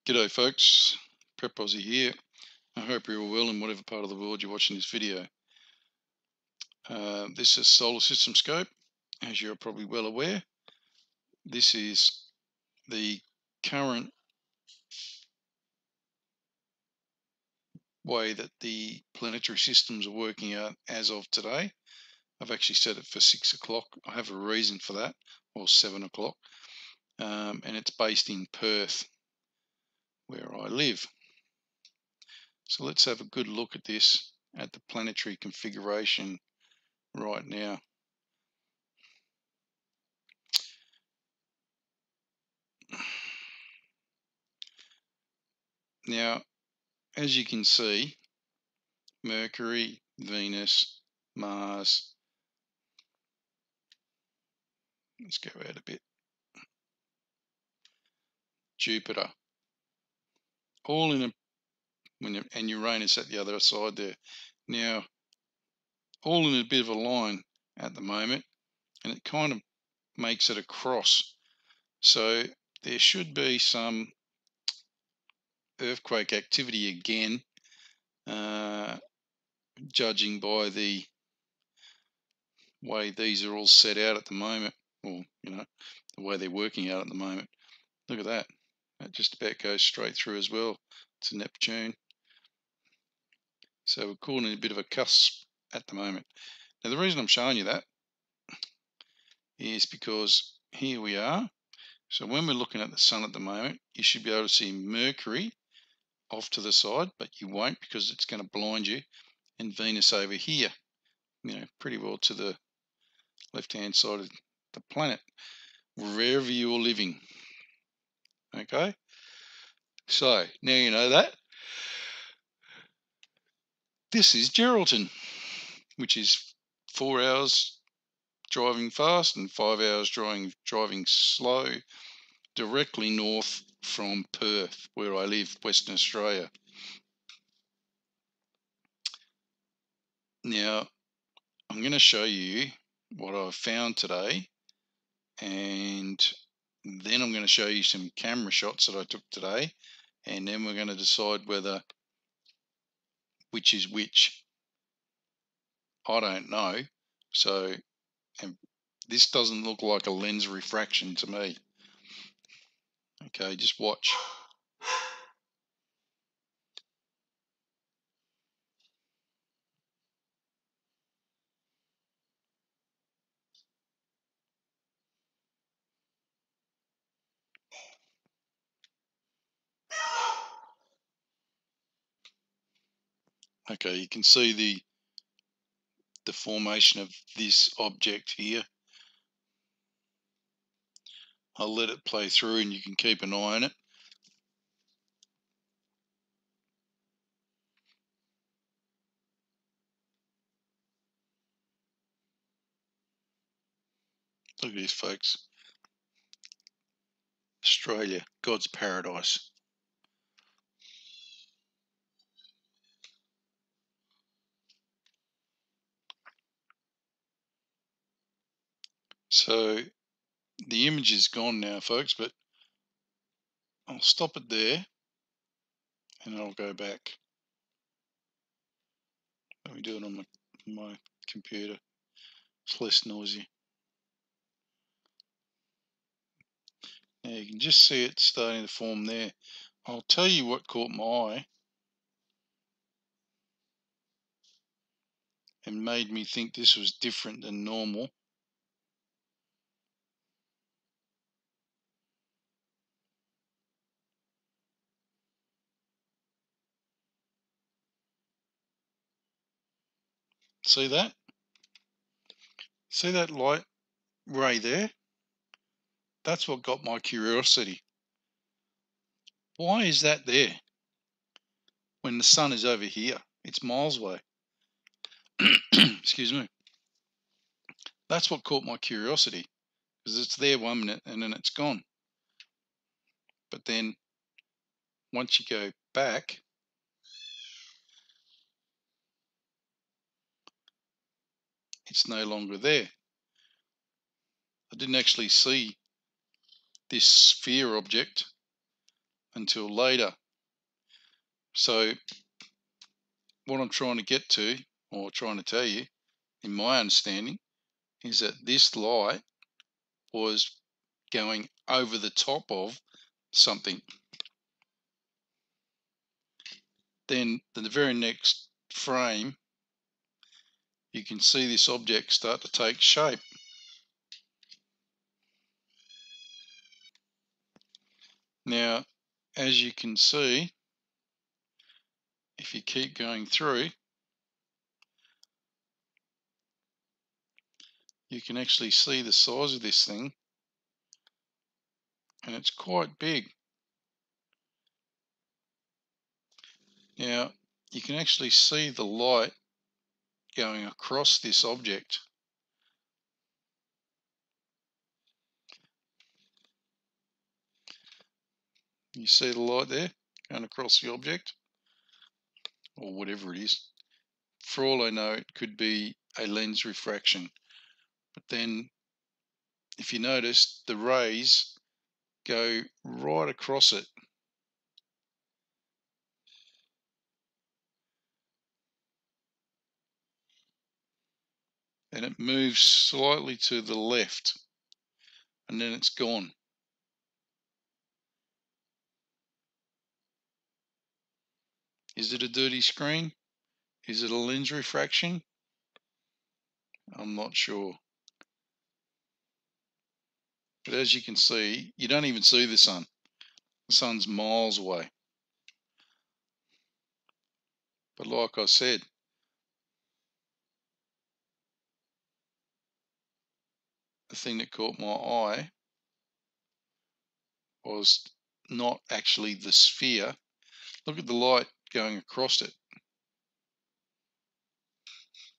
G'day folks, Prep Aussie here. I hope you're all well in whatever part of the world you're watching this video. This is Solar System Scope, as you're probably well aware. This is the current way that the planetary systems are working out as of today. I've actually set it for 6 o'clock. I have a reason for that, or 7 o'clock, and it's based in Perth, where I live. So let's have a good look at this, at the planetary configuration right now. Now, as you can see, Mercury, Venus, Mars, let's go out a bit, Jupiter, all in a, and Uranus at the other side there. Now, all in a bit of a line at the moment, and it kind of makes it a cross. So there should be some earthquake activity again, judging by the way these are all set out at the moment, or the way they're working out at the moment. Look at that. That just about goes straight through as well to Neptune. So we're calling it a bit of a cusp at the moment. Now the reason I'm showing you that is because here we are. So when we're looking at the sun at the moment, you should be able to see Mercury off to the side, but you won't because it's going to blind you, and Venus over here, pretty well to the left-hand side of the planet, wherever you're living. Okay, so now you know that. This is Geraldton, which is 4 hours driving fast and 5 hours driving slow, directly north from Perth, where I live, Western Australia. Now, I'm going to show you what I've found today, and then I'm going to show you some camera shots that I took today, and then we're going to decide which is which. I don't know. So, and this doesn't look like a lens refraction to me. Okay, just watch. Okay, you can see the formation of this object here. I'll let it play through and you can keep an eye on it. Look at this, folks. Australia, God's paradise. So the image is gone now, folks, but I'll stop it there and I'll go back. Let me do it on my computer. It's less noisy. Now you can just see it starting to form there. I'll tell you what caught my eye and made me think this was different than normal. See that? See that light ray there? That's what got my curiosity. Why is that there when the sun is over here? It's miles away. Excuse me. That's what caught my curiosity, because it's there 1 minute and then it's gone. But then once you go back, it's no longer there. I didn't actually see this sphere object until later. So what I'm trying to get to, or trying to tell you, in my understanding, is that this light was going over the top of something. Then in the very next frame, you can see this object start to take shape. Now, as you can see, if you keep going through, you can actually see the size of this thing, and it's quite big. Now, you can actually see the light going across this object. You see the light there going across the object, or whatever it is. For all I know, it could be a lens refraction. But then, if you notice, the rays go right across it. And it moves slightly to the left, and then it's gone. Is it a dirty screen? Is it a lens refraction? I'm not sure. But as you can see, you don't even see the sun. The sun's miles away. But like I said, the thing that caught my eye was not actually the sphere. Look at the light going across it.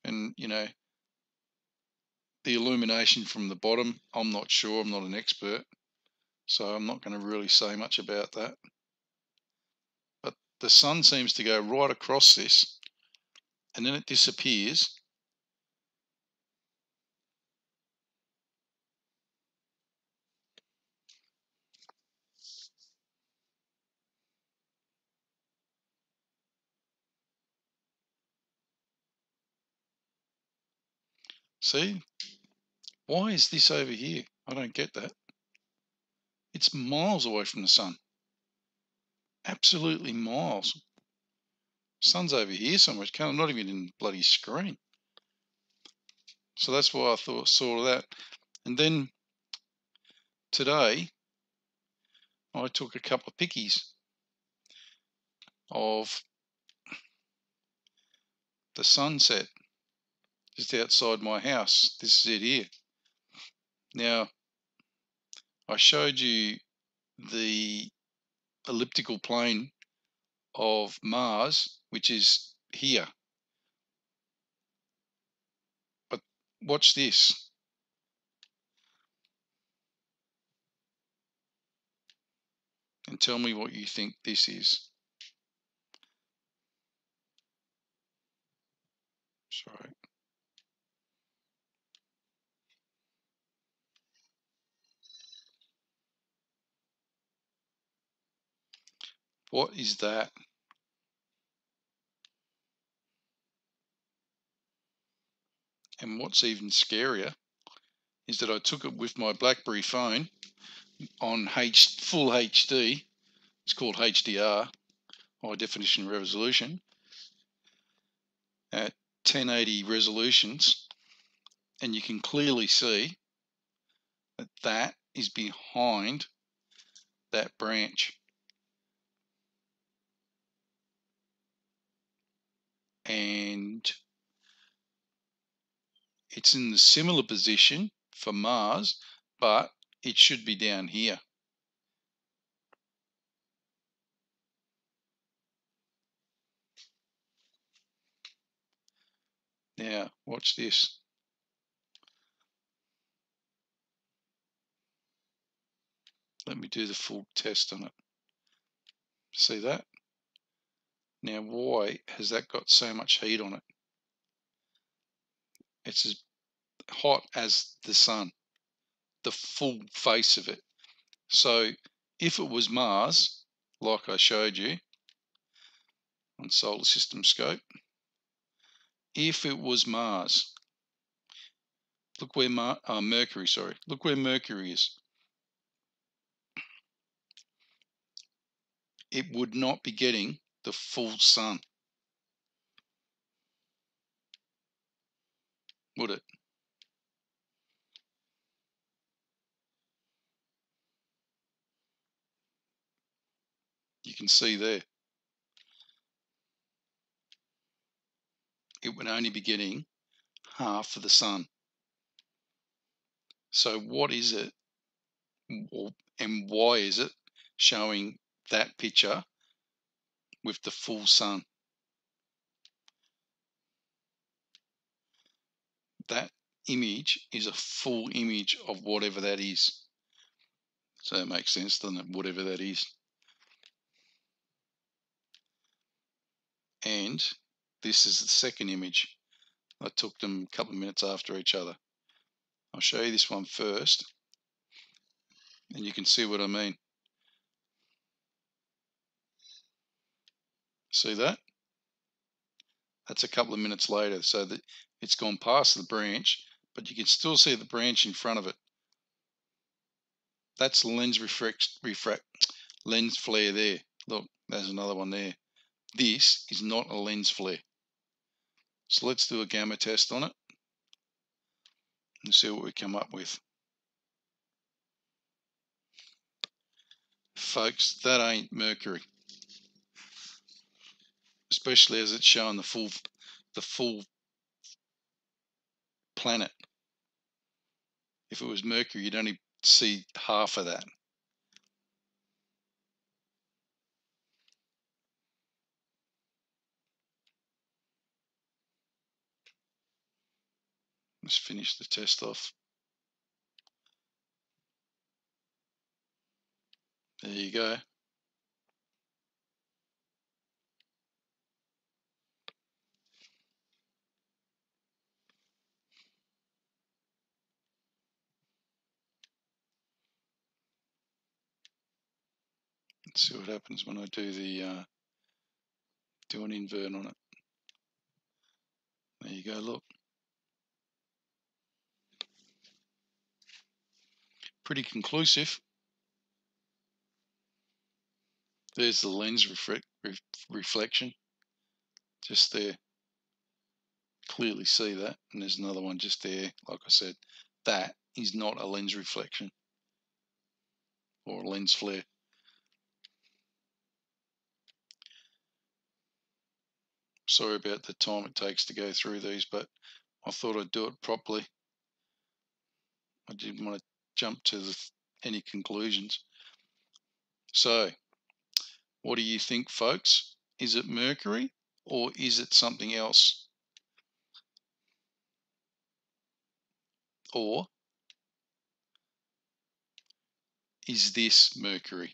And, you know, the illumination from the bottom, I'm not sure. I'm not an expert. So I'm not going to really say much about that. But the sun seems to go right across this, and then it disappears. See? Why is this over here? I don't get that. It's miles away from the sun. Absolutely miles. Sun's over here somewhere. I'm not even in the bloody screen. So that's why I saw that. And then today, I took a couple of pickies of the sunset just outside my house. This is it here. Now, I showed you the elliptical plane of Mars, which is here. But watch this. And tell me what you think this is. Sorry. What is that? And what's even scarier is that I took it with my BlackBerry phone on full HD. It's called HDR, high definition resolution, at 1080 resolutions, and you can clearly see that that is behind that branch. And it's in the similar position for Mars, but it should be down here. Now, watch this. Let me do the full test on it. See that? Now, why has that got so much heat on it? It's as hot as the sun, the full face of it. So if it was Mars, like I showed you on solar system scope. If it was Mars, look where Mercury, sorry, look where Mercury is. It would not be getting the full sun, would it? You can see there. It would only be getting half of the sun. So what is it, and why is it showing that picture with the full sun? That image is a full image of whatever that is. So it makes sense, doesn't it? Whatever that is. And this is the second image. I took them a couple of minutes after each other. I'll show you this one first, and you can see what I mean. See that? That's a couple of minutes later, so that it's gone past the branch, but you can still see the branch in front of it. That's lens lens flare there. Look, there's another one there. This is not a lens flare. So let's do a gamma test on it and see what we come up with. Folks, that ain't Mercury. Especially as it's showing the full planet. If it was Mercury, you'd only see half of that. Let's finish the test off. There you go. Let's see what happens when I do the do an invert on it. There you go, look. Pretty conclusive. There's the lens reflection, just there. Clearly see that, and there's another one just there. Like I said, that is not a lens reflection or a lens flare. Sorry about the time it takes to go through these, but I thought I'd do it properly. I didn't want to jump to any conclusions. So, what do you think, folks? Is it Mercury or is it something else? Or is this Mercury?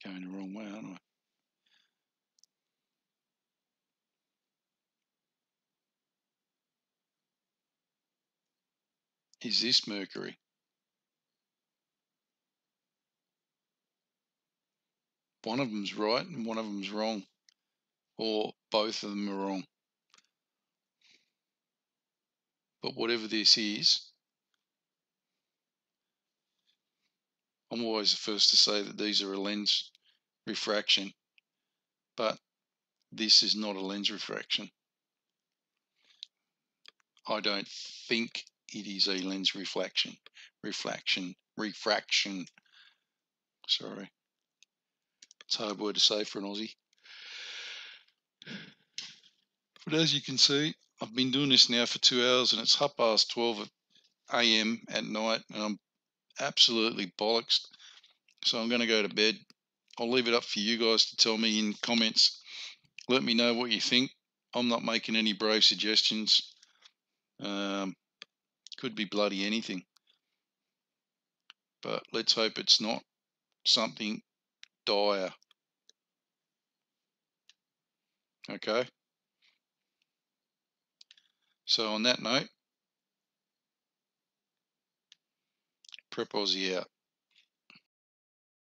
Going the wrong way, aren't I? Is this Mercury? One of them's right and one of them's wrong, or both of them are wrong. But whatever this is, I'm always the first to say that these are a lens refraction, but this is not a lens refraction. I don't think it is a lens refraction. Refraction. Sorry. It's a hard word to say for an Aussie. But as you can see, I've been doing this now for 2 hours and it's 12:30 a.m. at night and I'm absolutely bollocksed. So I'm going to go to bed. I'll leave it up for you guys to tell me in comments. Let me know what you think. I'm not making any brave suggestions. Could be bloody anything. But let's hope it's not something dire. Okay? So on that note, Prep Aussie out.